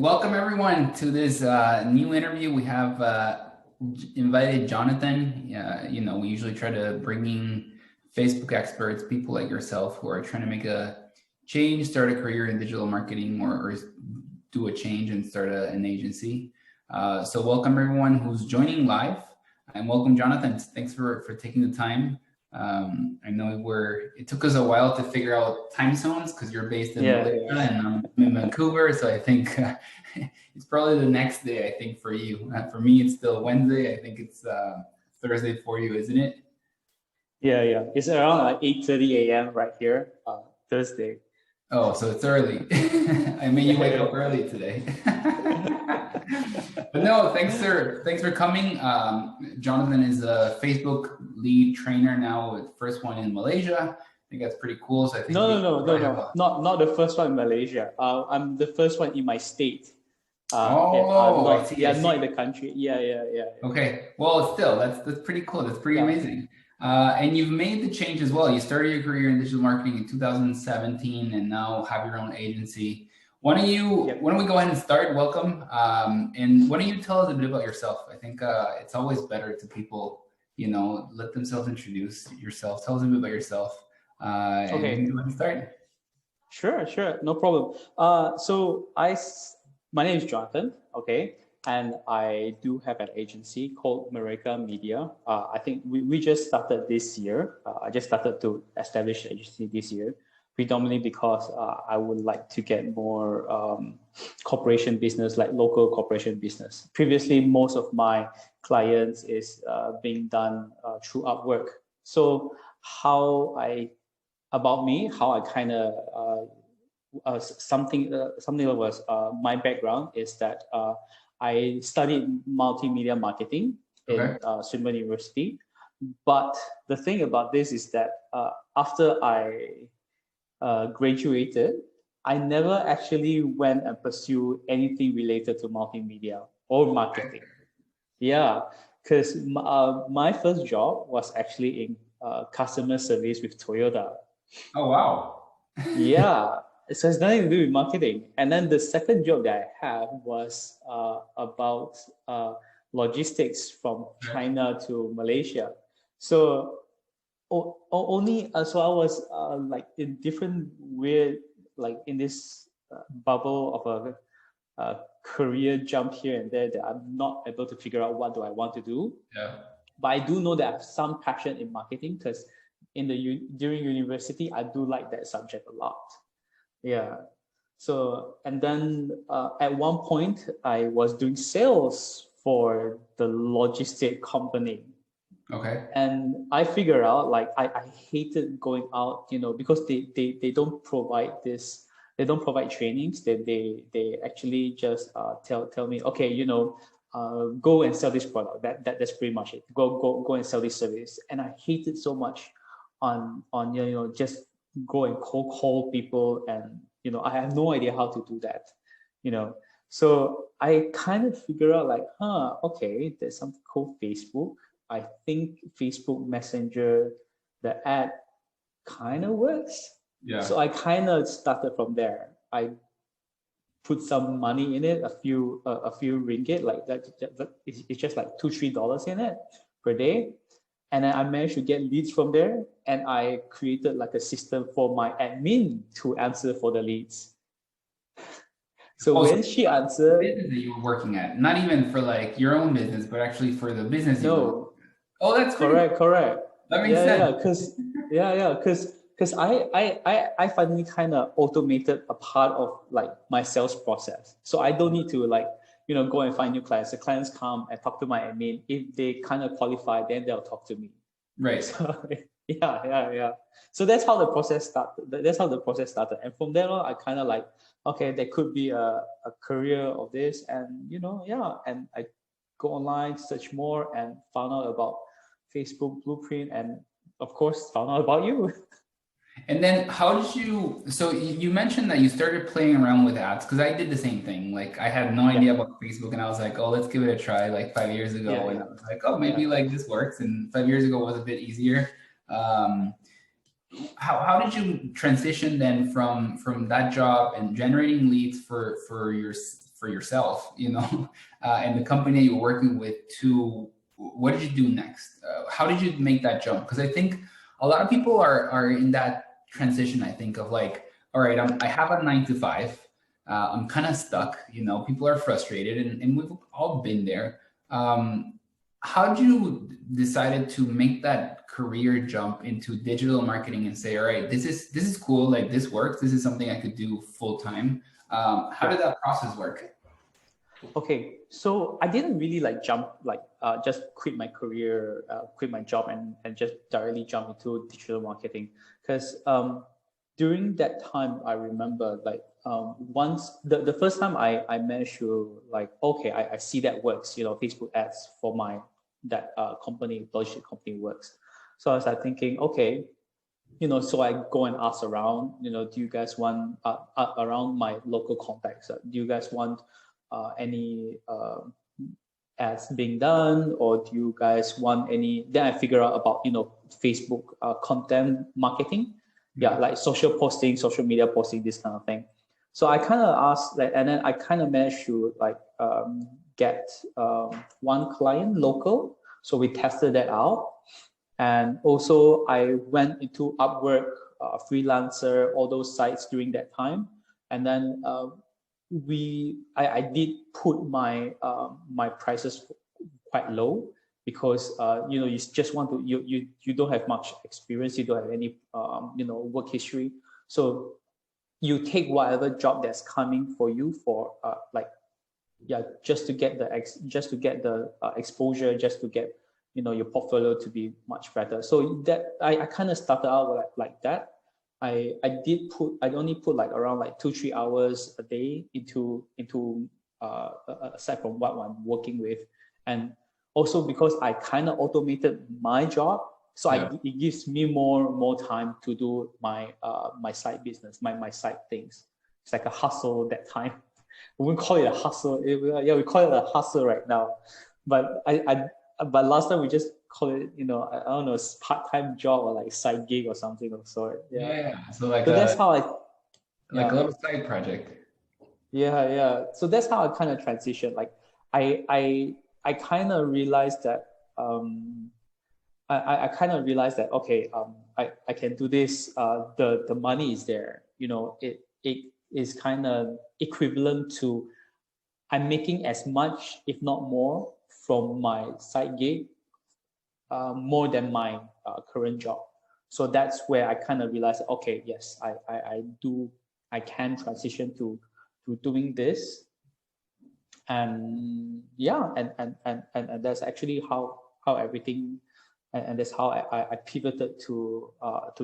Welcome everyone to this new interview. We have invited Jonathan. We usually try to bring in Facebook experts, people like yourself who are trying to make a change, start a career in digital marketing, or do a change and start an agency. So welcome everyone who's joining live, and welcome Jonathan. Thanks for taking the time. I know it took us a while to figure out time zones because you're based in Malaysia and I'm in Vancouver. So I think it's probably the next day, I think, for you. For me, it's still Wednesday. I think it's Thursday for you, isn't it? Yeah. It's around like 8:30 a.m. right here, Thursday. Oh, so it's early. I made you wake up early today. But no, thanks for coming. Jonathan is a Facebook lead trainer now, with first one in Malaysia. I think that's pretty cool. So I think no. Not the first one in Malaysia. I'm the first one in my state. I see. Not in the country. Yeah. Okay. Well, still, that's pretty cool. That's pretty amazing. And you've made the change as well. You started your career in digital marketing in 2017, and now have your own agency. Why don't we go ahead and start? Welcome. And why don't you tell us a bit about yourself? I think it's always better to people, let themselves introduce yourself. Tell us a bit about yourself. Okay. And go ahead and start. Sure. No problem. My name is Jonathan. Okay. And I do have an agency called Markeko Media. I think we just started this year. I just started to establish the agency this year, predominantly because I would like to get more corporation business, like local corporation business. Previously, most of my clients is being done through Upwork. So how I kind of something that was my background is that I studied multimedia marketing in Swinburne University. But the thing about this is that after I graduated, I never actually went and pursued anything related to multimedia or marketing. Yeah, because my first job was actually in customer service with Toyota. Oh, wow. Yeah. So it's nothing to do with marketing. And then the second job that I had was about logistics from China to Malaysia. So so I was like in different weird, like in this bubble of a career jump here and there that I'm not able to figure out what do I want to do. Yeah. But I do know that I have some passion in marketing because during university I do like that subject a lot. Yeah. So, and then at one point I was doing sales for the logistic company. Okay. And I figured out like I hated going out, because they don't provide this, they don't provide trainings. They actually just tell me, okay, go and sell this product. That's pretty much it. Go and sell this service. And I hated so much on just go and cold call people, and I have no idea how to do that. So I kind of figure out like, okay, there's something called Facebook. I think Facebook Messenger, the ad kind of works. Yeah. So I kind of started from there. I put some money in it, a few ringgit, like that. It's just like $2-3 in it per day. And then I managed to get leads from there, and I created like a system for my admin to answer for the leads. So when she answered, the business that you were working at, not even for like your own business, but actually for the business. No. Oh, that's correct. That makes sense. Because I finally kind of automated a part of like my sales process, so I don't need to like go and find new clients. The clients come and talk to my admin. If they kind of qualify, then they'll talk to me. Right. So, yeah. So that's how the process started. And from there on, I kind of like, okay, there could be a career of this, and and I go online, search more, and found out about Facebook Blueprint, and of course found out about you. And then how did so you mentioned that you started playing around with ads, because I did the same thing. Like I had no idea about Facebook, and I was like, oh, let's give it a try like 5 years ago. And I was like, oh, maybe like this works. And 5 years ago was a bit easier. How did you transition then from that job and generating leads for for yourself, and the company you're working with to what did you do next? How did you make that jump? Because I think a lot of people are in that transition, I think, of like, all right, I have a 9 to 5. I'm kind of stuck, people are frustrated and we've all been there. How did you decided to make that career jump into digital marketing and say, all right, this is cool, like this works, this is something I could do full time? How did that process work? Okay, so I didn't really like jump, like just quit my career, quit my job and just directly jump into digital marketing. Because during that time, I remember like once the first time I managed to like, okay, I see that works, Facebook ads for that company, logistic company works. So I was like thinking, okay, so I go and ask around, do you guys want around my local contacts? Do you guys want any ads being done, or do you guys want any? Then I figure out about Facebook content marketing, like social posting, social media posting, this kind of thing. So I kind of asked, like, and then I kind of managed to like get one client local. So we tested that out, and also I went into Upwork, Freelancer, all those sites during that time, and then I did put my my prices quite low because you just want to you don't have much experience, you don't have any work history, so you take whatever job that's coming for you for just to get the exposure, just to get your portfolio to be much better. So that I kind of started out like that. I only put like around like 2-3 hours a day into aside from what I'm working with, and also because I kind of automated my job, so it gives me more time to do my my side business, my side things. It's like a hustle that time. We wouldn't call it a hustle. We call it a hustle right now, but but last time we just call it, I don't know, part-time job or like side gig or something of sort. So like that's how a little side project. So that's how I kind of transitioned. Like I kind of realized that I kind of realized that okay, I can do this. The money is there. It is kind of equivalent to I'm making as much, if not more, from my side gig, more than my current job. So that's where I kind of realized, okay, yes, I can transition to doing this, and and that's actually how everything, and that's how I pivoted to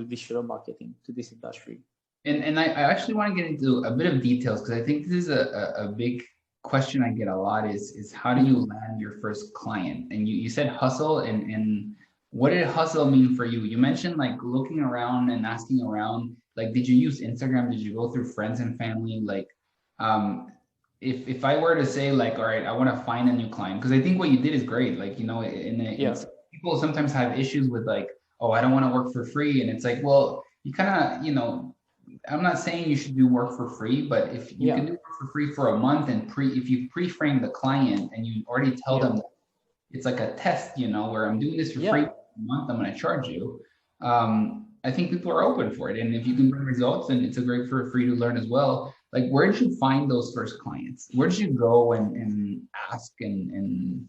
digital marketing, to this industry. And I actually want to get into a bit of details because I think this is a big question I get a lot is how do you land your first client? And you said hustle, and what did hustle mean for you? You mentioned like looking around and asking around, like, did you use Instagram? Did you go through friends and family? Like, if I were to say like, all right, I want to find a new client, because I think what you did is great. Like, people sometimes have issues with like, oh, I don't want to work for free. And it's like, well, you kind of, I'm not saying you should do work for free, but if you can do work for free for a month and if you pre-frame the client and you already tell them it's like a test, where I'm doing this for free for a month, I'm going to charge you. I think people are open for it. And if you can bring results, then it's a great for free to learn as well. Like, where did you find those first clients? Where did you go and ask and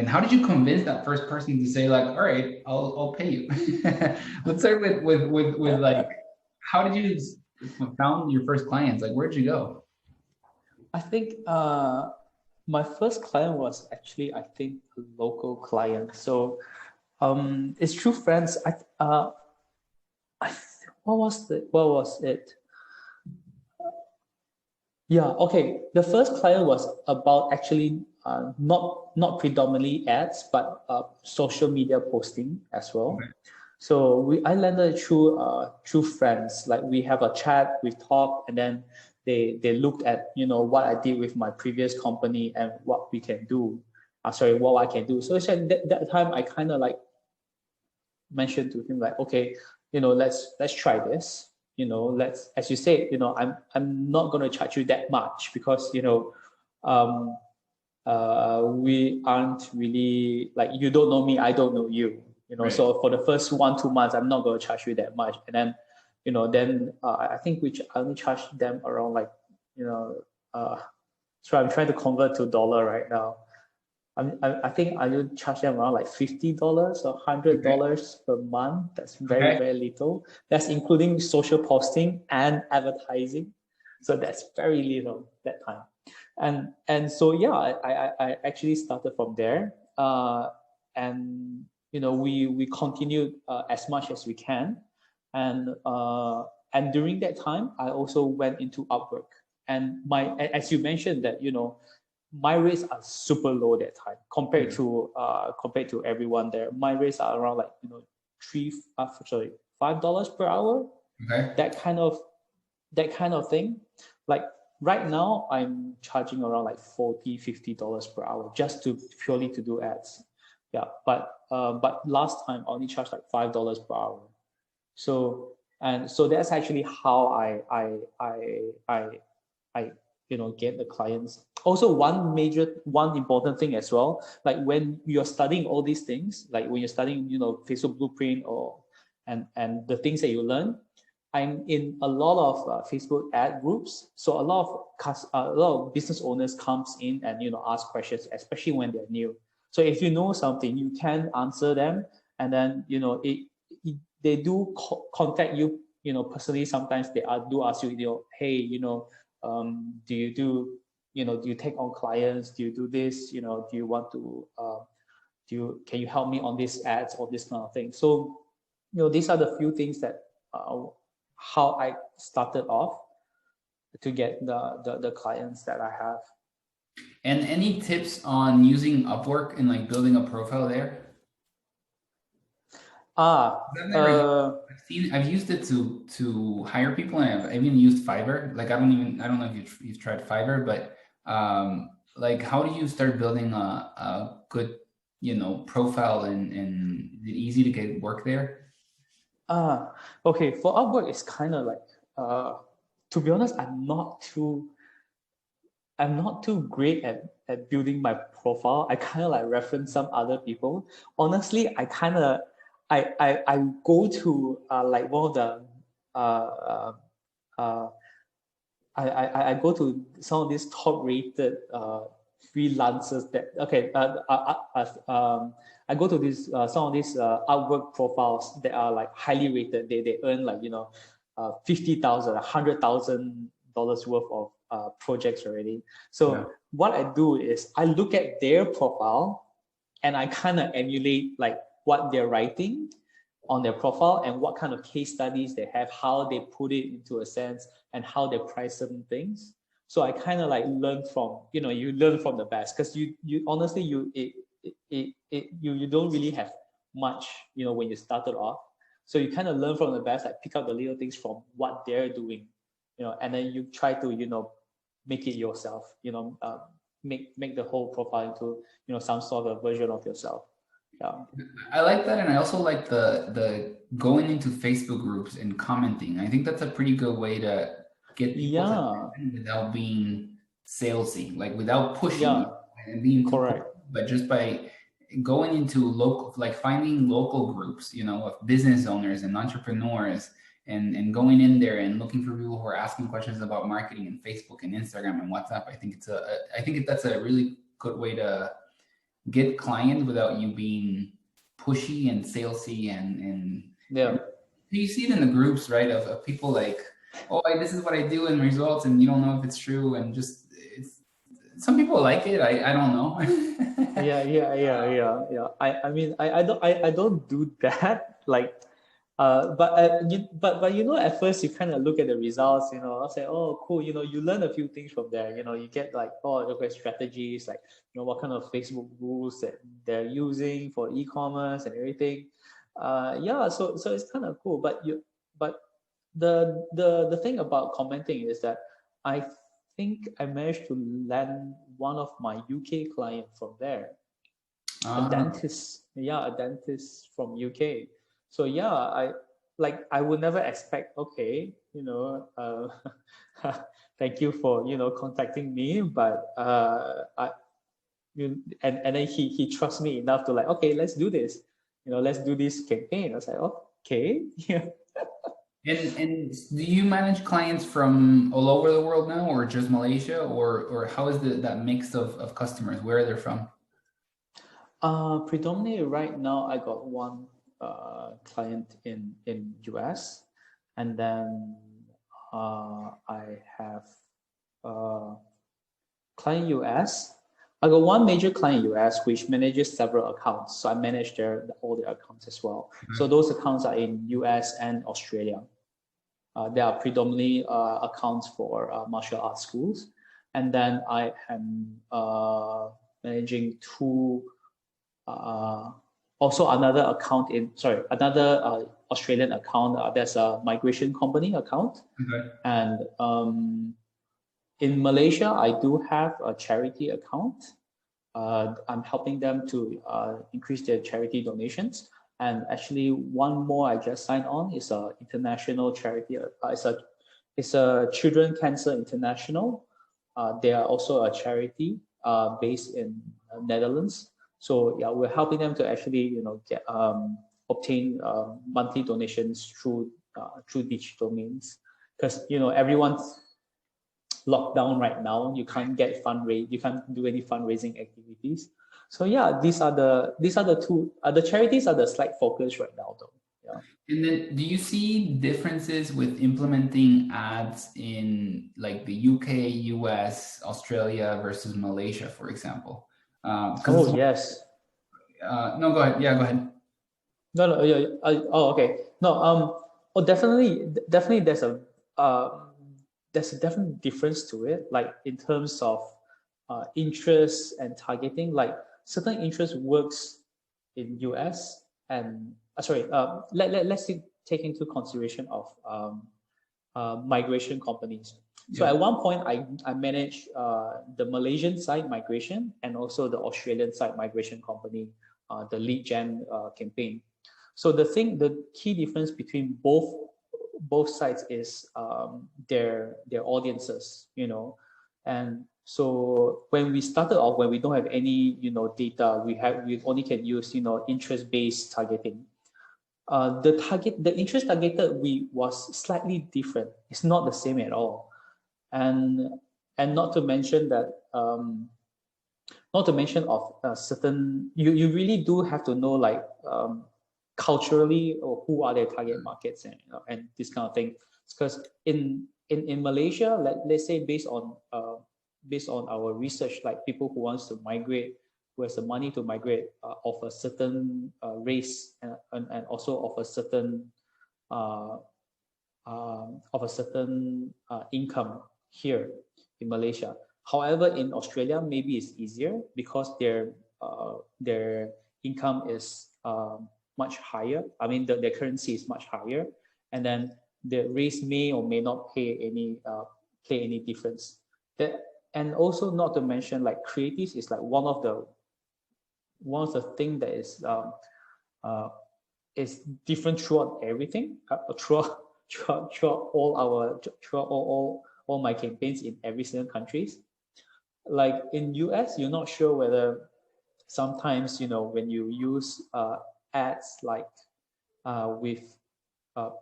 how did you convince that first person to say like, all right, I'll pay you? Let's start with like, how did you found your first clients? Like, where'd you go? I think my first client was actually, I think, a local client. So it's through friends. What was it? Okay. The first client was about actually not predominantly ads, but social media posting as well. Okay. So I landed through friends. Like, we have a chat, we talk, and then they looked at what I did with my previous company and what we can do. What I can do. So that time I kind of like mentioned to him like, okay, let's try this. Let's, as you say, I'm not going to charge you that much because um, we aren't really like, you don't know me, I don't know you, you know. Right. So for the first 1-2 months, I'm not going to charge you that much, and then, you know, then I think I only charge them around like, you know, so I'm trying to convert to dollar right now. I think I will charge them around like $50 or $100 per month. That's very, Okay. very little. That's including social posting and advertising. So that's very little that time. And so yeah, I actually started from there. And you know, we continued as much as we can. And during that time, I also went into Upwork. And as you mentioned that, you know, my rates are super low that time compared to everyone there. My rates are around like, you know, $5 per hour. Okay. That kind of thing. Like right now, I'm charging around like $40-50 per hour just to purely to do ads. Yeah, but last time I only charged like $5 per hour. So that's actually how I you know, get the clients. Also, one important thing as well, like when you're studying all these things, like when you're studying, you know, Facebook Blueprint or and the things that you learn, I'm in a lot of Facebook ad groups. So a lot of business owners comes in and, you know, ask questions, especially when they're new. So if you know something, you can answer them, and then, you know, they do contact you, you know, personally. Sometimes they do ask you, you know, hey, you know, do you take on clients? Do you do this? You know, do you want to can you help me on these ads or this kind of thing? So, you know, these are the few things that how I started off to get the clients that I have. And any tips on using Upwork and like building a profile there? I've never used, I've used it to hire people, and I've even used Fiverr. Like I don't know if you've tried Fiverr, but like how do you start building a good, you know, profile, and is it easy to get work there? Okay, for Upwork, it's kind of like to be honest, I'm not too great at building my profile. I kind of like reference some other people. Honestly, I go to like one of the uh, uh, I go to some of these top rated freelancers that okay I go to these some of these Upwork profiles that are like highly rated. They earn like, you know, $50,000 $100,000 worth of projects already. So Yeah. what I do is I look at their profile and I kind of emulate like what they're writing on their profile and what kind of case studies they have, how they put it into a sense, and how they price certain things. So I kind of like learn from, you know, you learn from the best, because you honestly you don't really have much, you know, when you started off. So you kind of learn from the best, like pick up the little things from what they're doing, you know, and then you try to, you know, make it yourself, you know, make the whole profile into, you know, some sort of version of yourself. Yeah. I like that, and I also like the going into Facebook groups and commenting. I think that's a pretty good way to get people's Yeah. attention without being salesy, like without pushing Yeah. you and being too Correct. pushy, but just by going into local, like finding local groups, you know, of business owners and entrepreneurs, and going in there and looking for people who are asking questions about marketing and Facebook and Instagram and WhatsApp. I think that's a really good way to get clients without you being pushy and salesy, and Yeah. you see it in the groups, right, of people like, oh, this is what I do and results, and you don't know if it's true, and just it's some people like it. I don't know. Yeah. I mean, I don't do that. Like, but you know, at first you kind of look at the results. You know, I'll say, oh, cool. You know, you learn a few things from there. You know, you get like, oh, okay, strategies, like, you know, what kind of Facebook rules that they're using for e-commerce and everything. Yeah. So it's kind of cool. But the thing about commenting is that I think I managed to land one of my UK client from there, a Ah, dentist. Yeah, a dentist from UK. So yeah, I would never expect. Okay, you know, thank you for contacting me, but and then he trusts me enough to like, okay, let's do this, let's do this campaign. I was like, okay, yeah. And do you manage clients from all over the world now, or just Malaysia, or how is that mix of customers? Where are they from? Predominantly right now, I got one client in US, and then I have client US. I got one major client US which manages several accounts, so I manage all their accounts as well. So those accounts are in US and Australia. They are predominantly accounts for martial arts schools, and then I am managing two. Also another account another Australian account. There's a migration company account, Okay. and in Malaysia I do have a charity account. I'm helping them to increase their charity donations. And actually, one more I just signed on is a international charity. It's a Children Cancer International. They are also a charity based in Netherlands. So yeah, we're helping them to actually obtain monthly donations through digital means, because everyone's locked down right now. You can't you can't do any fundraising activities. So yeah, these are the two. The charities are the slight focus right now, though. Yeah. And then, do you see differences with implementing ads in like the UK, US, Australia versus Malaysia, for example? Oh yes. No, go ahead. Yeah, go ahead. No, yeah. Oh, okay. No, definitely. There's a definite difference to it. Like in terms of interest and targeting. Like certain interest works in US and let's take into consideration of migration companies. So Yeah. at one point, I managed the Malaysian side migration and also the Australian side migration company, the lead gen campaign. So the key difference between both sides is their audiences, and so when we started off, when we don't have any data, we only can use interest based targeting. The interest targeted was slightly different. It's not the same at all, and not to mention that not to mention of certain you really do have to know like culturally or who are their target markets and this kind of thing, because in Malaysia, let's say based on our research, like people who wants to migrate, who has the money to migrate of a certain race and also of a certain income here in Malaysia. However, in Australia, maybe it's easier because their income is much higher. I mean, their currency is much higher, and then the race may or may not play any difference. And also not to mention like creatives is like one of the thing that is different throughout everything, throughout all my campaigns in every single countries. Like in US, you're not sure whether sometimes when you use ads like with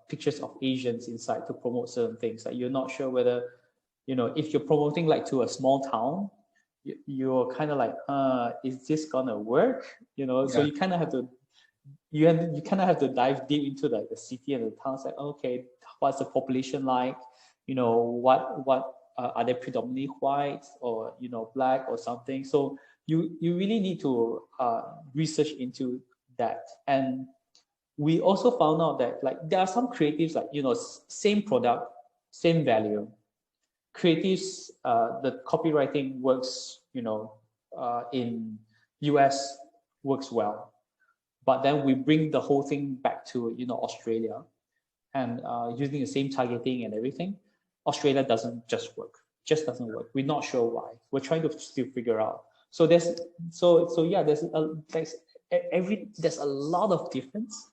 pictures of Asians inside to promote certain things, like you're not sure whether if you're promoting like to a small town, you're kind of like is this gonna work, so you kind of have to dive deep into like the city and the towns, like okay, what's the population like, what are they predominantly white or black or something. So you really need to research into that. And we also found out that like there are some creatives like same product, same value. Creatives, the copywriting works in US works well, but then we bring the whole thing back to Australia, and using the same targeting and everything, Australia doesn't just work. Doesn't work. We're not sure why. We're trying to still figure out. So there's a lot of difference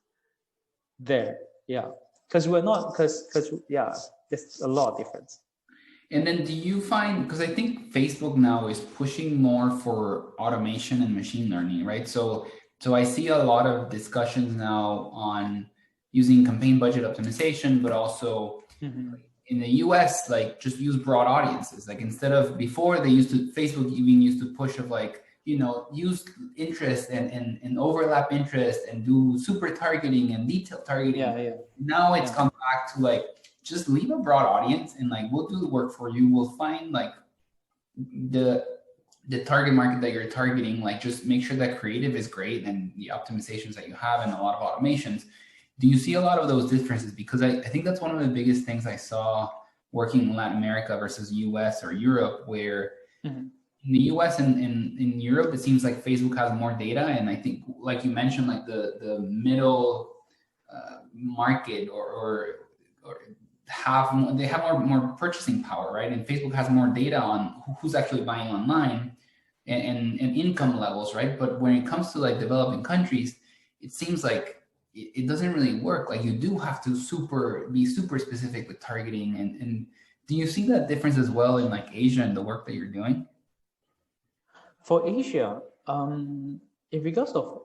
there. Yeah, because there's a lot of difference. And then do you find, because I think Facebook now is pushing more for automation and machine learning, right? So I see a lot of discussions now on using campaign budget optimization, but also Mm-hmm. in the US, like just use broad audiences. Like instead of before they used to, Facebook even used to push of like, use interest and overlap interest and do super targeting and detailed targeting. Yeah, yeah, Now it's yeah. come back to like, just leave a broad audience and like, we'll do the work for you. We'll find like the the target market that you're targeting, like just make sure that creative is great and the optimizations that you have and a lot of automations. Do you see a lot of those differences? Because I think that's one of the biggest things I saw working in Latin America versus US or Europe, where Mm-hmm. in the US and in Europe, it seems like Facebook has more data. And I think, like you mentioned, like the middle market or they have more purchasing power, right? And Facebook has more data on who's actually buying online and income levels, right? But when it comes to like developing countries, it seems like it doesn't really work. Like you do have to be super specific with targeting. And do you see that difference as well in like Asia and the work that you're doing? For Asia, in regards of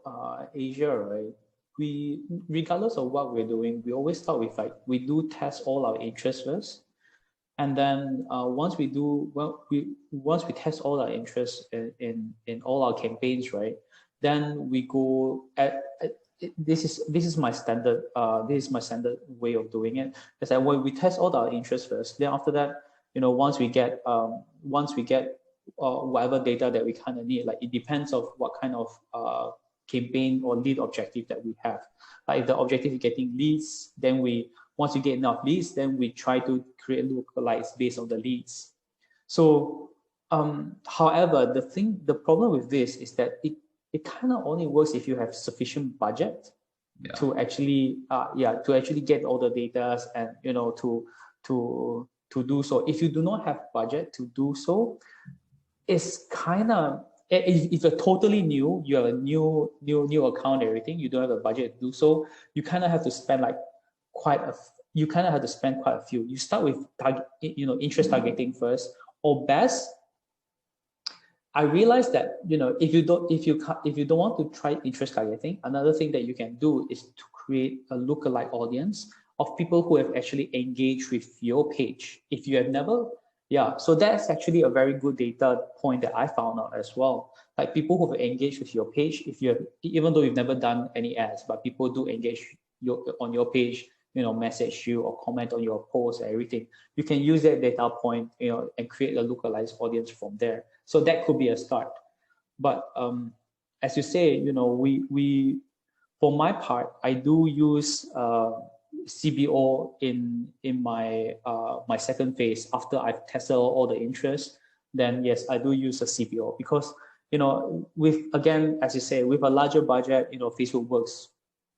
Asia, right? We, regardless of what we're doing, we always start with like we do test all our interests first, and then once we test all our interests in all our campaigns, right? Then we go at this is my standard way of doing it. Is that when we test all our interests first, then after that, once we get whatever data that we kind of need, like it depends of what kind of campaign or lead objective that we have. Like if the objective is getting leads, then once we get enough leads, then we try to create lookalikes based on the leads. So, however, the problem with this is that it kind of only works if you have sufficient budget to actually, get all the data and to do so. If you do not have budget to do so, it's kind of if you're totally new, you have a new account, everything, you don't have a budget to do so, you kind of have to spend like quite a few. You start with interest targeting first, or best. I realized that if you don't want to try interest targeting, another thing that you can do is to create a lookalike audience of people who have actually engaged with your page. If you have never, yeah, so that's actually a very good data point that I found out as well. Like people who have engaged with your page, even though you've never done any ads, but people do engage on your page, message you or comment on your post and everything. You can use that data point, and create a localized audience from there. So that could be a start. But as you say, we for my part, I do use CBO in my second phase after I've tested all the interests. Then yes, I do use a CBO because with, again, as you say, with a larger budget, Facebook works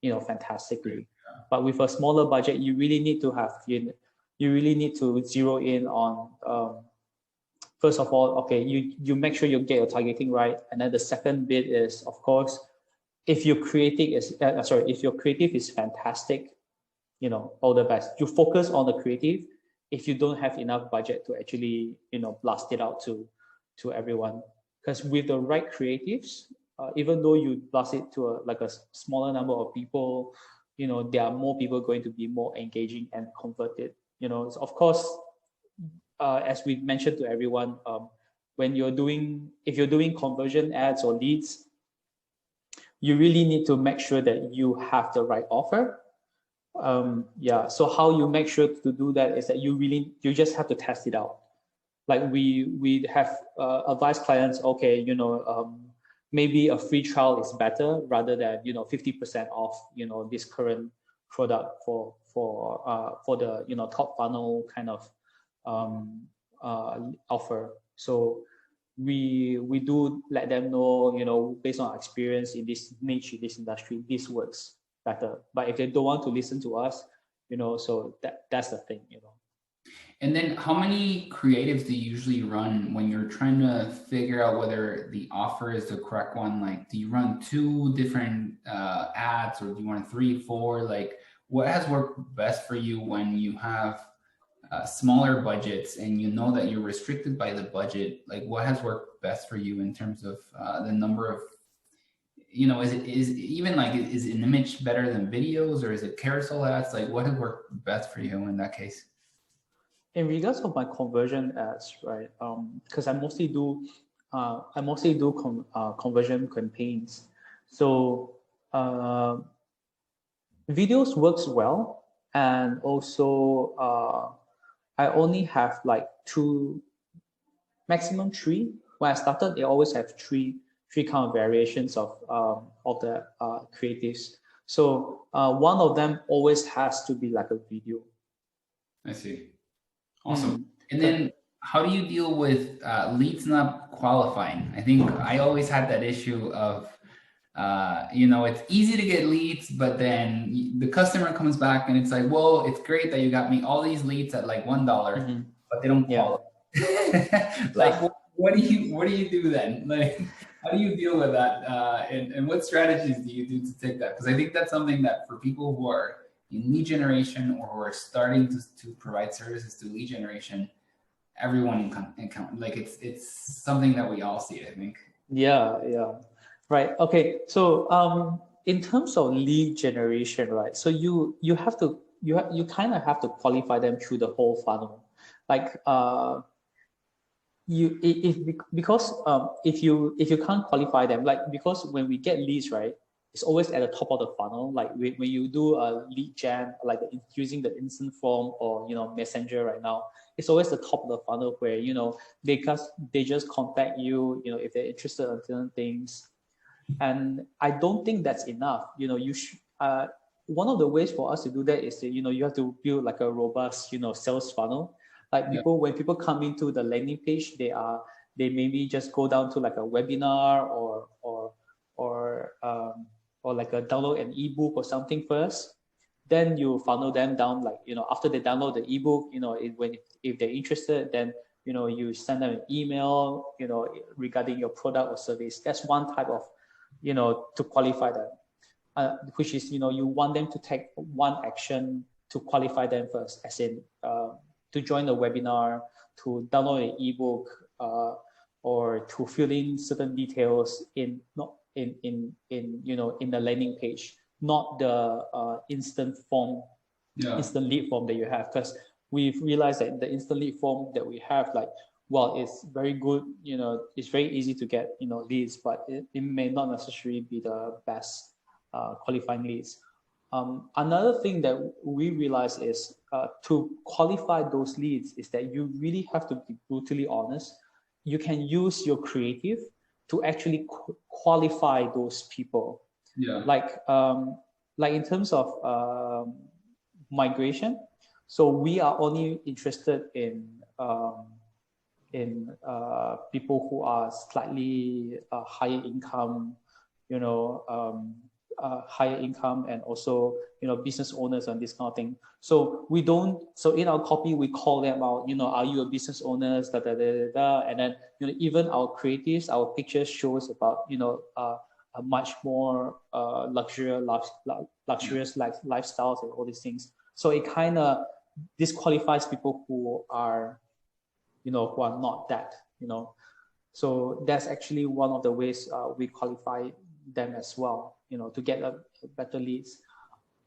fantastically. But with a smaller budget, you really need to zero in on first of all, okay, you make sure you get your targeting right, and then the second bit is, of course, if your creative is fantastic, all the best. You focus on the creative. If you don't have enough budget to actually blast it out to everyone, because with the right creatives, even though you blast it to a smaller number of people, there are more people going to be more engaging and converted. So of course, as we mentioned to everyone, if you're doing conversion ads or leads, you really need to make sure that you have the right offer. So how you make sure to do that is that you just have to test it out. Like we have advised clients, okay, maybe a free trial is better rather than 50% off this current product for the top funnel kind of offer. So we do let them know, based on our experience in this niche, in this industry, this works better. But if they don't want to listen to us, so that's the thing. And then how many creatives do you usually run when you're trying to figure out whether the offer is the correct one? Like, do you run two different ads, or do you run three, four? Like, what has worked best for you when you have smaller budgets and you know that you're restricted by the budget, like what has worked best for you in terms of the number of, is even like, is an image better than videos, or is it carousel ads? Like what has worked best for you in that case? In regards of my conversion ads, right? Because I mostly do conversion campaigns. So videos works well, and also I only have like two, maximum three. When I started, they always have three kind of variations of the creatives. So one of them always has to be like a video. I see. Awesome. And then how do you deal with leads not qualifying? I think I always had that issue of, it's easy to get leads, but then the customer comes back and it's like, well, it's great that you got me all these leads at like $1, but they don't qualify. Like, what do you do then? Like, how do you deal with that? And what strategies do you do to take that? Because I think that's something that for people who are in lead generation or who are starting to provide services to lead generation, everyone can like it's something that we all see, I think. Yeah. Right. Okay. So in terms of lead generation, right? So you kind of have to qualify them through the whole funnel. Like if you can't qualify them, like, because when we get leads, right, it's always at the top of the funnel. Like when you do a lead gen, like using the instant form or messenger right now, it's always the top of the funnel where they just contact you, if they're interested in certain things. And I don't think that's enough. You should one of the ways for us to do that is that you have to build like a robust sales funnel. Like when people come into the landing page, they maybe just go down to like a webinar or like a download an ebook or something first. Then you funnel them down, like after they download the ebook, if they're interested, then you send them an email regarding your product or service. That's one type of to qualify them, which is you want them to take one action to qualify them first, as in to join the webinar, to download an ebook, or to fill in certain details in the landing page, not the instant lead form that you have. Because we've realized that the instant lead form that we have, like, well, it's very good, it's very easy to get leads, but it may not necessarily be the best qualifying leads. Another thing that we realize is to qualify those leads is that you really have to be brutally honest. You can use your creative to actually qualify those people. Yeah. Like in terms of migration, so we are only interested in people who are slightly higher income, higher income, and also business owners and this kind of thing. So in our copy we call them out, are you a business owner, and then even our creatives, our pictures shows about a much more luxurious lifestyles and all these things. So it kind of disqualifies people who are not that. So that's actually one of the ways we qualify them as well, to get a better leads.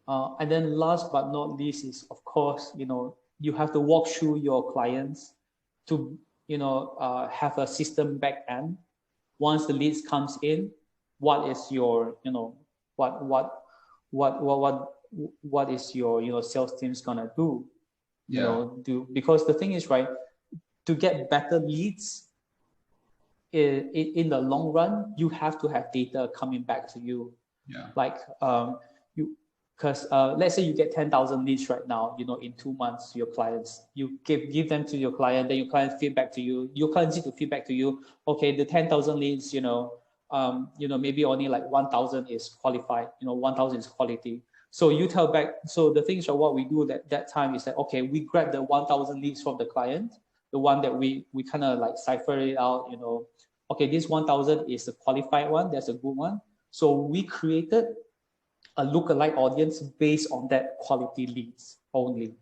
And then last but not least is, of course, you have to walk through your clients to have a system back end. Once the leads comes in, what is your what is your sales team's gonna do? Because the thing is, right, to get better leads in the long run, you have to have data coming back to you. Like because let's say you get 10,000 leads right now, in 2 months, your clients, you give them to your client, then your client feedback to you, your clients need to feedback to you. Okay, the 10,000 leads, maybe only like 1,000 is qualified, 1,000 is quality. So you tell back. So the things are, what we do that time is that, okay, we grab the 1,000 leads from the client, the one that we kind of like cipher it out, okay, this 1,000 is a qualified one, that's a good one. So we created a lookalike audience based on that quality leads only.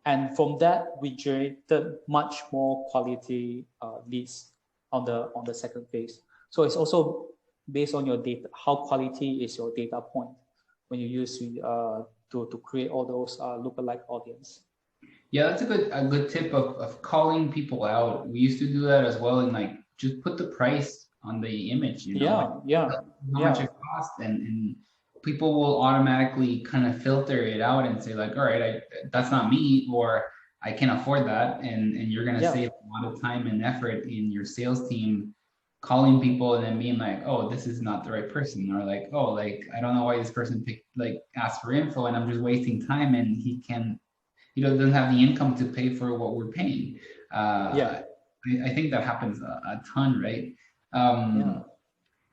And from that, we generated much more quality leads on the second phase. So it's also based on your data, how quality is your data point when you use to create all those lookalike audience. Yeah, that's a good tip of calling people out. We used to do that as well, and like just put the price on the image, you know, like how much it costs, and people will automatically kind of filter it out and say like, all right, that's not me, or I can't afford that, and you're gonna save a lot of time and effort in your sales team calling people and then being like, oh, this is not the right person, or like, oh, like I don't know why this person asked for info, and I'm just wasting time, and he doesn't have the income to pay for what we're paying. I think that happens a ton, right?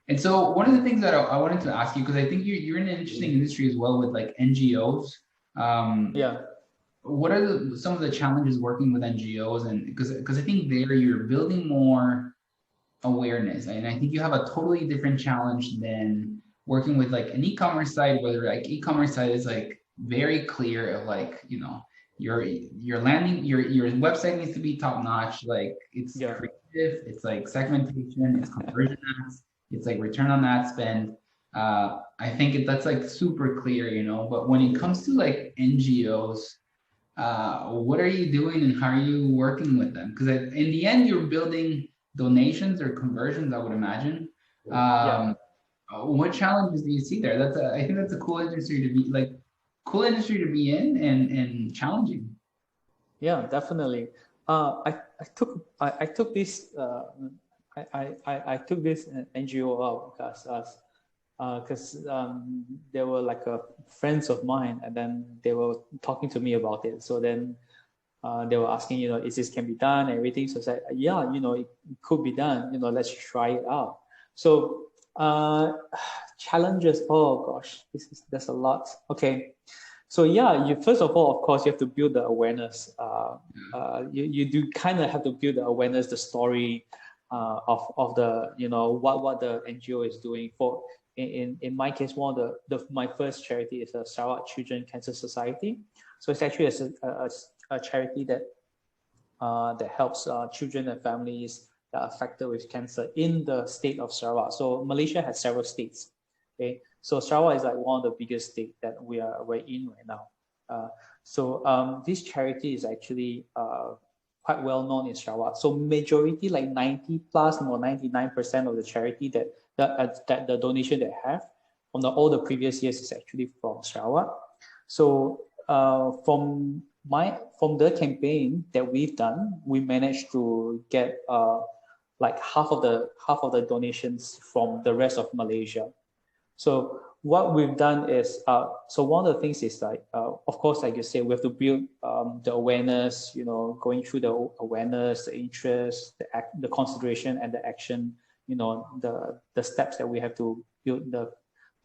And so one of the things that I wanted to ask you, because I think you're in an interesting industry as well with like NGOs. What are some of the challenges working with NGOs? And because I think there you're building more awareness, and I think you have a totally different challenge than working with like an e-commerce site, whether like e-commerce site is like very clear of like, you know, your website needs to be top notch, like it's creative, it's like segmentation, it's conversion ads, it's like return on ad spend. I think that's like super clear, you know, but when it comes to like NGOs, what are you doing and how are you working with them? Because in the end, you're building donations or conversions, I would imagine. What challenges do you see there? I think that's a cool industry to be in and challenging. Yeah, definitely. I took this NGO out because they were like friends of mine, and then they were talking to me about it. So then they were asking, you know, is this can be done and everything? So I said, yeah, you know, it could be done. You know, let's try it out. So challenges. Oh gosh, there's a lot. Okay. So yeah, first of all, of course, you have to build the awareness. You do kind of have to build the awareness, the story of the, you know, what the NGO is doing. For in my case, one of my first charity is the Sarawak Children Cancer Society. So it's actually a charity that helps children and families that are affected with cancer in the state of Sarawak. So Malaysia has several states. Okay, so Sarawak is like one of the biggest states that we're in right now. So this charity is actually quite well known in Sarawak. So majority, like 90 plus or 99% of the charity that the donation they have from all the previous years is actually from Sarawak. So from the campaign that we've done, we managed to get like half of the donations from the rest of Malaysia. So what we've done is, so one of the things is like, of course, like you say, we have to build the awareness, you know, going through the awareness, the interest, the consideration, and the action, you know, the steps that we have to build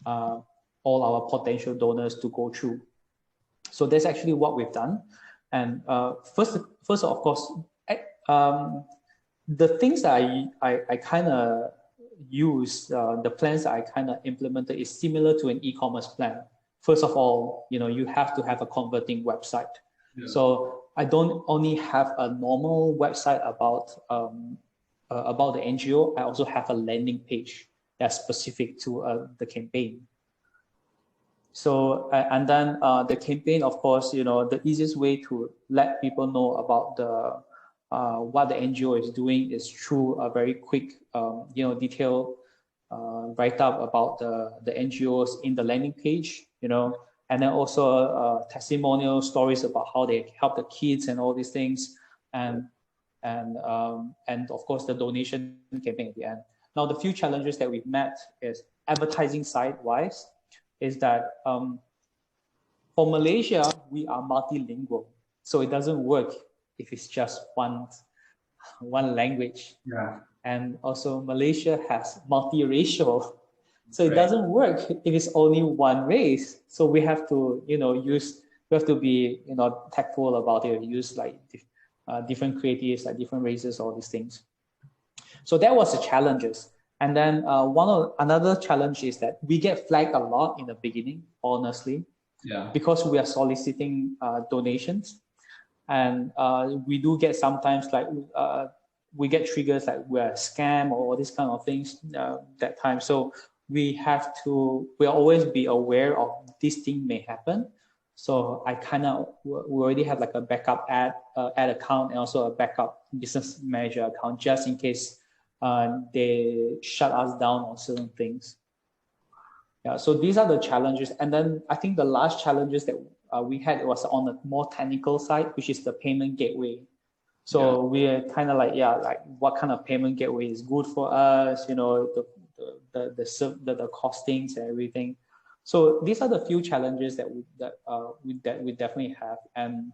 all our potential donors to go through. So that's actually what we've done. And first, of course, the things that I kind of use, the plans that I kind of implemented is similar to an e-commerce plan. First of all, you know, you have to have a converting website. So I don't only have a normal website about the NGO. I also have a landing page that's specific to the campaign. So and then the campaign, of course, you know, the easiest way to let people know about what the NGO is doing is through a very quick, you know, detailed write-up about the NGOs in the landing page, you know, and then also testimonial stories about how they help the kids and all these things, and of course the donation campaign at the end. Now the few challenges that we've met is advertising side-wise, is that for Malaysia we are multilingual, so it doesn't work if it's just one language. And also Malaysia has multiracial, so it doesn't work if it's only one race. So we have to, you know, we have to be, you know, tactful about it. Use like different creatives, like different races, all these things. So that was the challenges. And then another challenge is that we get flagged a lot in the beginning, honestly, because we are soliciting donations. And we do get sometimes like we get triggers like we're a scam or all these kind of things that time. So we'll always be aware of this thing may happen. So I we already have like a backup ad account and also a backup business manager account just in case they shut us down on certain things. Yeah, so these are the challenges. And then I think the last challenges that we had was on the more technical side, which is the payment gateway. So we're kind of like, like what kind of payment gateway is good for us, you know, the costings and everything. So these are the few challenges that we definitely have. And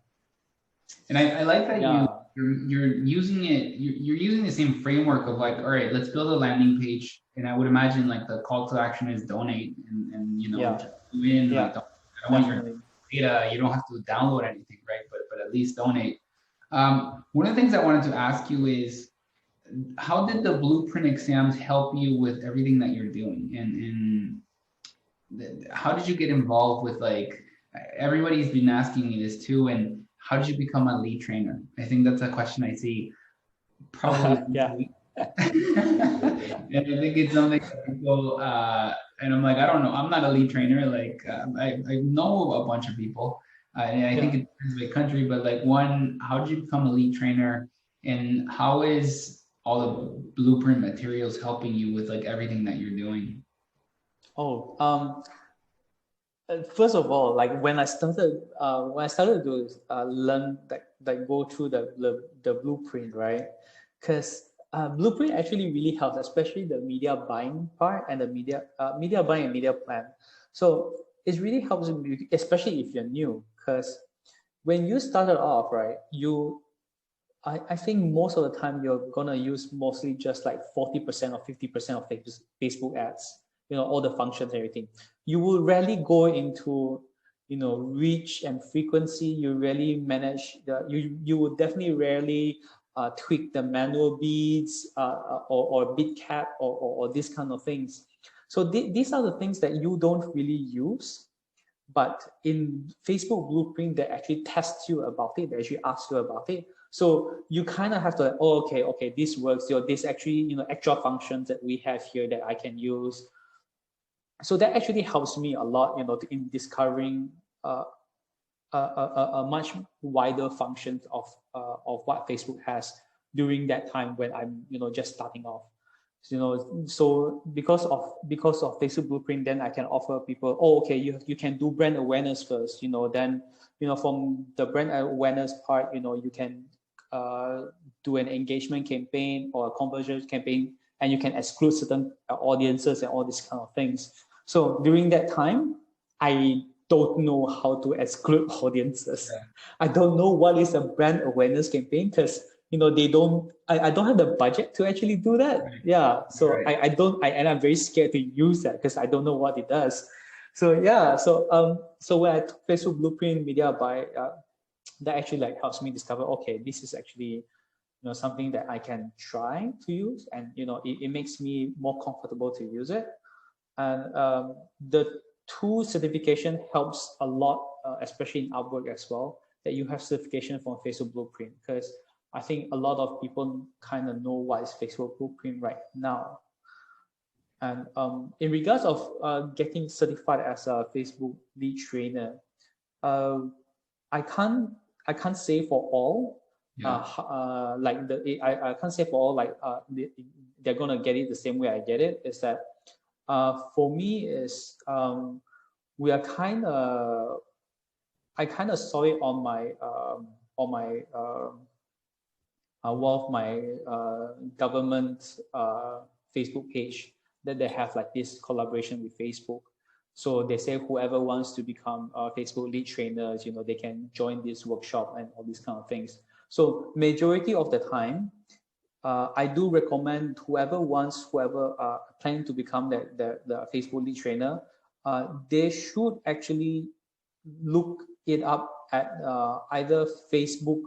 I like that you're using it. You're using the same framework of like, all right, let's build a landing page. And I would imagine like the call to action is donate, and you know, just win. Like, I don't want your data. You don't have to download anything, right? But at least donate. One of the things I wanted to ask you is, how did the blueprint exams help you with everything that you're doing? And how did you get involved with, like, everybody's been asking me this too, and how did you become a lead trainer? I think that's a question I see probably. And I think it's something that people, and I'm like, I don't know, I'm not a lead trainer. Like, I know a bunch of people, and I think it depends by country, but like, one, how did you become a lead trainer, and how is all the blueprint materials helping you with like everything that you're doing? First of all, like when I started to learn that go through the blueprint, right? Because blueprint actually really helps, especially the media buying part and the media buying and media plan. So it really helps, especially if you're new, because when you started off, right, I think most of the time you're gonna use mostly just like 40% or 50% of Facebook ads, you know, all the functions and everything. You will rarely go into, you know, reach and frequency. You rarely manage you will definitely rarely tweak the manual bids or bid cap or these kind of things. So these are the things that you don't really use. But in Facebook Blueprint, they actually test you about it. They actually ask you about it. So you kind of have to, okay, this works. You know, this actually, you know, extra functions that we have here that I can use. So that actually helps me a lot, you know, in discovering a much wider functions of what Facebook has during that time when I'm, you know, just starting off. You know, so because of Facebook Blueprint, then I can offer people, okay, you can do brand awareness first, you know, then, you know, from the brand awareness part, you know, you can do an engagement campaign or a conversion campaign, and you can exclude certain audiences and all these kind of things. So during that time, I don't know how to exclude audiences. I don't know what is a brand awareness campaign, because, you know, I don't have the budget to actually do that. So and I'm very scared to use that because I don't know what it does. So so when I took Facebook Blueprint Media Buy, that actually like helps me discover, okay, this is actually, you know, something that I can try to use, and, you know, it makes me more comfortable to use it. And the tool certification helps a lot, especially in Upwork as well, that you have certification from Facebook Blueprint, because I think a lot of people kind of know what is Facebook Blueprint right now. And in regards of getting certified as a Facebook lead trainer, I can't say for all. I can't say for all, like they're gonna get it the same way I get it. Is that for me is we are I kind of saw it on my one of my government Facebook page, that they have like this collaboration with Facebook. So they say whoever wants to become Facebook lead trainers, you know, they can join this workshop and all these kind of things. So majority of the time, I do recommend whoever planning to become the Facebook lead trainer, they should actually look it up at either Facebook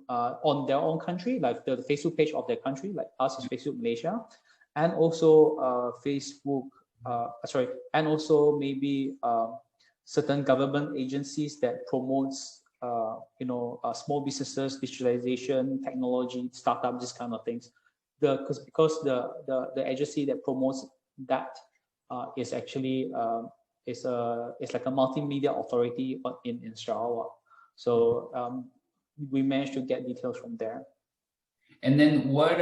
on their own country, like the Facebook page of their country, like us is Facebook Malaysia, and also and also maybe certain government agencies that promotes small businesses, digitalization, technology, startup, this kind of things. Because the agency that promotes that is actually it's like a multimedia authority in Sarawak. So we managed to get details from there. And then what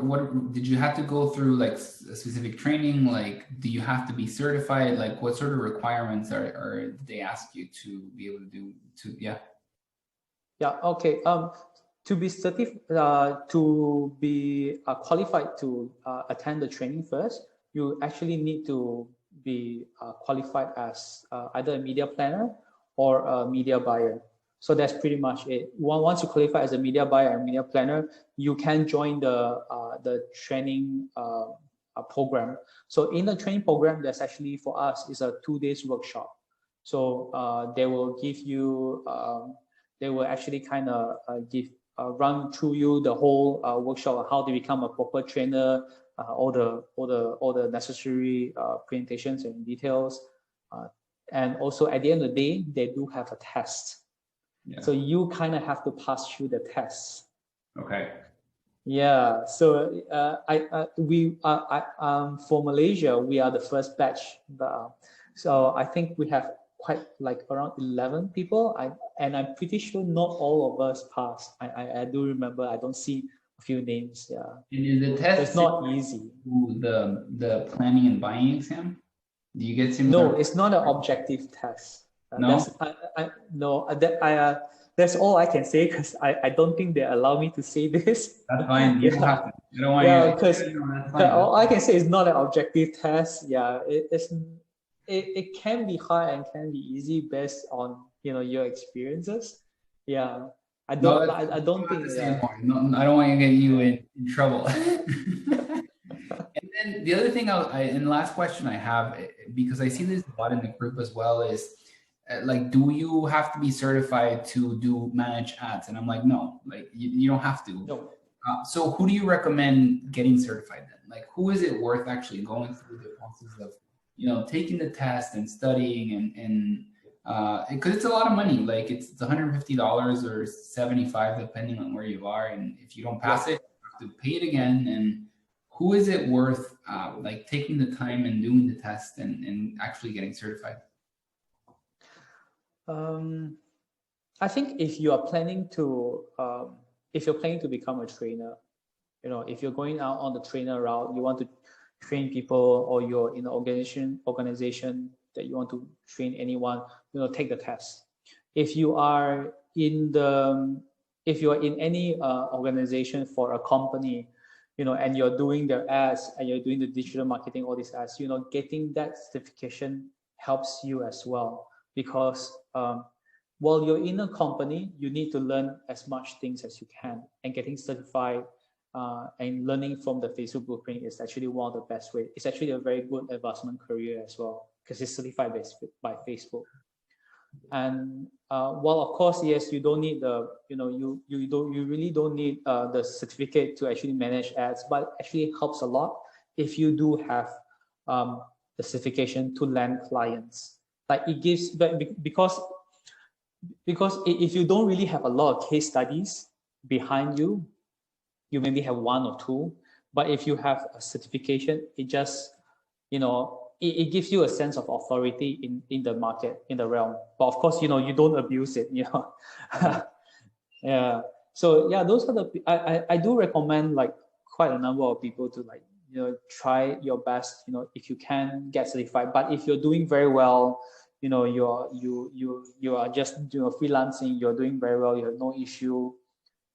what did you have to go through, like a specific training? Like, do you have to be certified? Like, what sort of requirements are they ask you to be able to do yeah? Yeah, okay. To be to be qualified to attend the training first, you actually need to be qualified as either a media planner or a media buyer. So that's pretty much it. Once you qualify as a media buyer and media planner, you can join the training program. So in the training program, there's actually for us is a 2 days workshop. So they will give you they will actually kind of run through you the whole workshop on how to become a proper trainer, all the necessary presentations and details, and also at the end of the day, they do have a test. Yeah. So you kind of have to pass through the test. Okay. Yeah. So for Malaysia, we are the first batch. So I think we have quite like around 11 people. And I'm pretty sure not all of us passed. I do remember. I don't see a few names. Yeah. And is the test? So it's not easy. The planning and buying exam? Do you get similar? No, it's not an objective test. No. That's all I can say because I don't think they allow me to say this. That's fine. You don't have to. I don't want you. Because all I can say is not an objective test. Yeah, it can be hard and can be easy based on your experiences. Yeah, I don't think. Yeah. No, I don't want to get you in trouble. And then the other thing, and the last question I have, because I see this a lot in the group as well, is like, do you have to be certified to manage ads? And I'm like, no, like you don't have to. No. So who do you recommend getting certified then? Like, who is it worth actually going through the process of, taking the test and studying and because it's a lot of money. Like it's $150 or $75 depending on where you are, and if you don't pass it, you have to pay it again. And who is it worth like taking the time and doing the test and actually getting certified? I think if you are planning to become a trainer, if you're going out on the trainer route, you want to train people, or you're in an organization that you want to train anyone, take the test. If you are in any organization for a company, and you're doing their ads and you're doing the digital marketing, all these ads, getting that certification helps you as well, because while you're in a company, you need to learn as much things as you can, and getting certified and learning from the Facebook blueprint is actually one of the best ways. It's actually a very good advancement career as well, because it's certified by Facebook. And while of course, yes, you don't need you really don't need the certificate to actually manage ads, but actually it helps a lot if you do have the certification to land clients. Like it gives, because if you don't really have a lot of case studies behind you, you maybe have one or two, but if you have a certification, it just, it gives you a sense of authority in the market, in the realm. But of course, you don't abuse it, Yeah. So yeah, those are I do recommend like quite a number of people to try your best, if you can get certified. But if you're doing very well, you are just freelancing, you're doing very well, you have no issue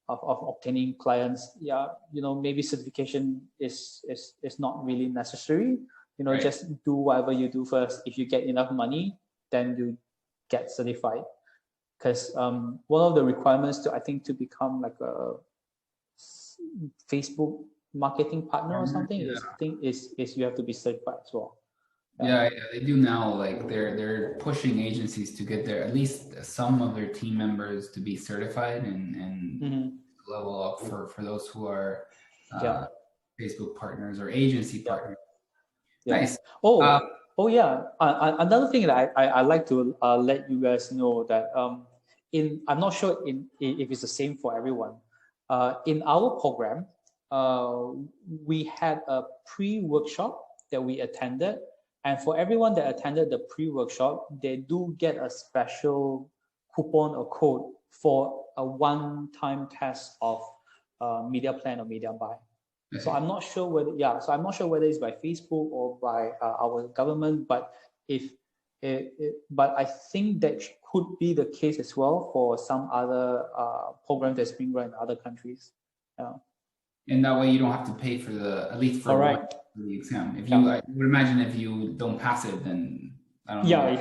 of obtaining clients, maybe certification is not really necessary. Right. Just do whatever you do first. If you get enough money, then you get certified. Because one of the requirements to become like a Facebook marketing partner or something is you have to be certified as well. Yeah, they do now. Like they're pushing agencies to get at least some of their team members to be certified and level up for those who are Facebook partners or agency partners. Yeah. Nice. Yeah. Another thing that I like to let you guys know that I'm not sure if it's the same for everyone. In our program, we had a pre-workshop that we attended, and for everyone that attended the pre-workshop, they do get a special coupon or code for a one-time test of media plan or media buy. Okay. So I'm not sure whether it's by Facebook or by our government, but but I think that could be the case as well for some other program that's being run in other countries. And that way you don't have to pay for at least for the exam. If you, I would imagine if you don't pass it, then I don't know.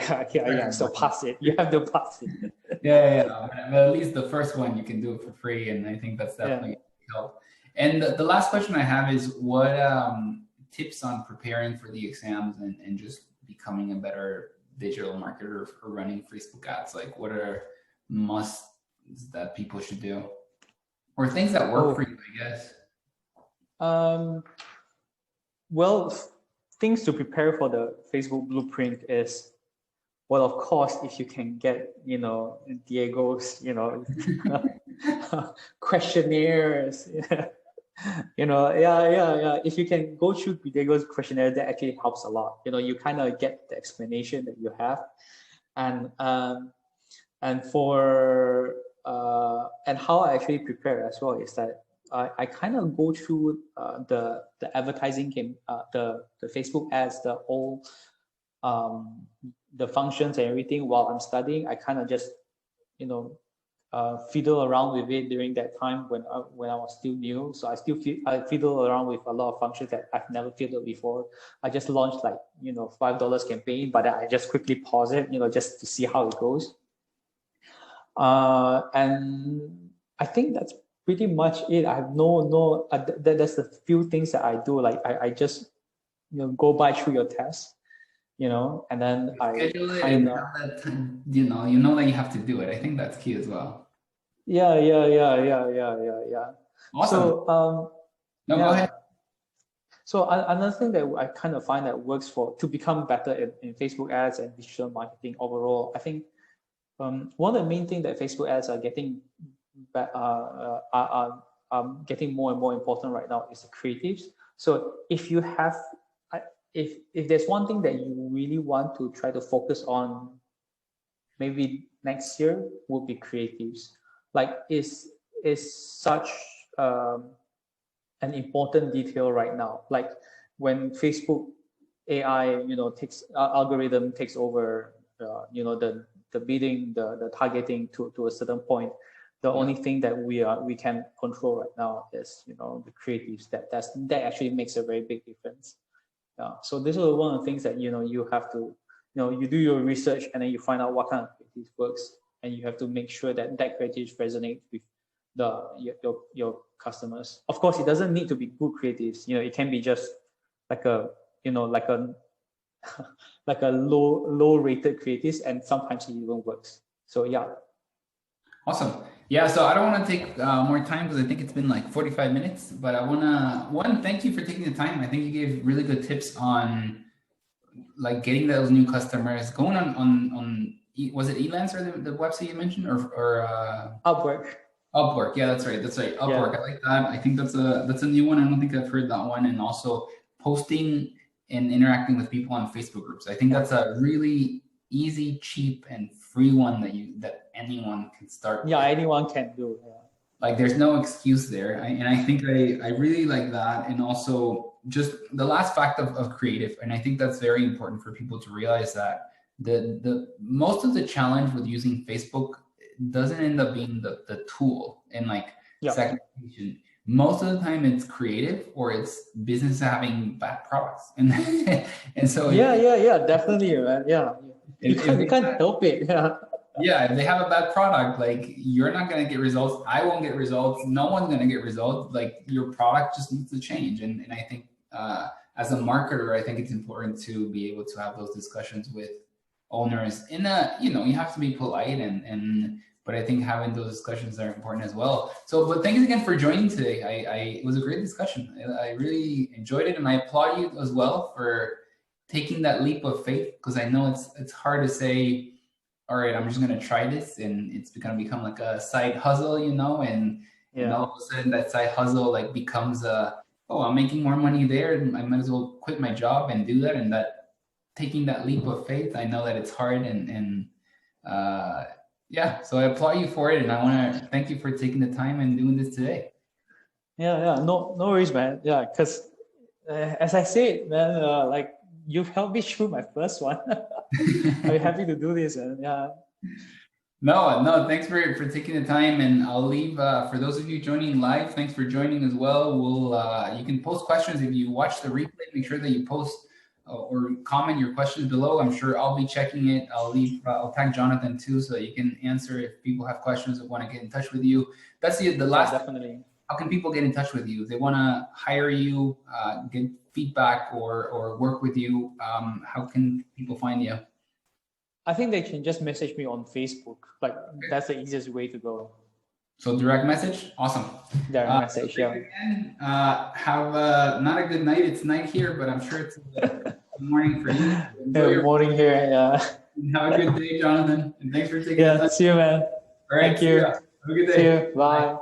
So pass it. You have to pass it. But at least the first one you can do it for free, and I think that's definitely help. And the last question I have is what tips on preparing for the exams and just becoming a better digital marketer for running Facebook ads? Like, what are musts that people should do, or things that work for you, I guess? Well, things to prepare for the Facebook blueprint is, well, of course, if you can get, Diego's, questionnaires, if you can go through Diego's questionnaire, that actually helps a lot. You kind of get the explanation that you have, and how I actually prepare as well is that I kind of go through the advertising game, the Facebook ads, the whole the functions and everything while I'm studying. I kind of just fiddle around with it during that time when I was still new. So I fiddle around with a lot of functions that I've never fiddled before. I just launched like $5 campaign, but I just quickly pause it, just to see how it goes. And I think that's pretty much it. I have no that's the few things that I do. Like I just go by through your tests, and then schedule it and have that time, you know that you have to do it. I think that's key as well. Yeah. Awesome. So go ahead. So another thing that I kind of find that works to become better in Facebook ads and digital marketing overall, I think one of the main things that Facebook ads are getting getting more and more important right now is the creatives. So if you have, if there's one thing that you really want to try to focus on, maybe next year, would be creatives. Like is such an important detail right now. Like when Facebook AI, algorithm takes over, the bidding, the targeting to a certain point. The only thing that we can control right now is the creatives. That actually makes a very big difference. So this is one of the things that you have to you do your research and then you find out what kind of creative works, and you have to make sure that creative resonates with your customers. Of course, it doesn't need to be good creatives. It can be just like a like a low rated creatives, and sometimes it even works. So yeah. Awesome. Yeah, so I don't want to take more time because I think it's been like 45 minutes, but I want to, thank you for taking the time. I think you gave really good tips on like getting those new customers, going on was it Elance or the website you mentioned, or Upwork? Upwork, yeah, that's right. Upwork. Yeah. I like that. I think that's a new one. I don't think I've heard that one. And also posting and interacting with people on Facebook groups. I think that's a really easy, cheap, and free one that anyone can start. Yeah, with. Anyone can do. Yeah. Like there's no excuse there, and I think I really like that. And also just the last fact of creative, and I think that's very important for people to realize that the most of the challenge with using Facebook doesn't end up being the tool and like segmentation. Most of the time it's creative or it's business having bad products, and so definitely, man. You can't help it. Yeah, if they have a bad product, like you're not going to get results. I won't get results. No one's going to get results. Like your product just needs to change. And I think as a marketer, I think it's important to be able to have those discussions with owners in you have to be polite but I think having those discussions are important as well. So, but thanks again for joining today. It was a great discussion. I really enjoyed it. And I applaud you as well for taking that leap of faith, because I know it's hard to say, all right, I'm just gonna try this, and it's gonna become like a side hustle, and all of a sudden that side hustle like becomes oh, I'm making more money there, and I might as well quit my job and do that. And that taking that leap of faith, I know that it's hard, and yeah, so I applaud you for it, and I want to thank you for taking the time and doing this today. Yeah. No worries, man. Yeah, because as I said, man, like you've helped me through my first one. I'm happy to do this, and yeah. No, thanks for taking the time, and I'll leave for those of you joining live. Thanks for joining as well. You can post questions if you watch the replay. Make sure that you post or comment your questions below. I'm sure I'll be checking it. I'll tag Jonathan too, so that you can answer if people have questions or want to get in touch with you. That's the last. Definitely. How can people get in touch with you if they want to hire you, get feedback, or work with you? How can people find you? I think they can just message me on Facebook. Like that's the easiest way to go. So direct message, awesome. Direct message, yeah. Again, have not a good night. It's night here, but I'm sure it's good morning for you. Good morning here, yeah. Have a good day, Jonathan, and thanks for taking the time. See you, man. All right, thank you. Have a good day. See you. Bye.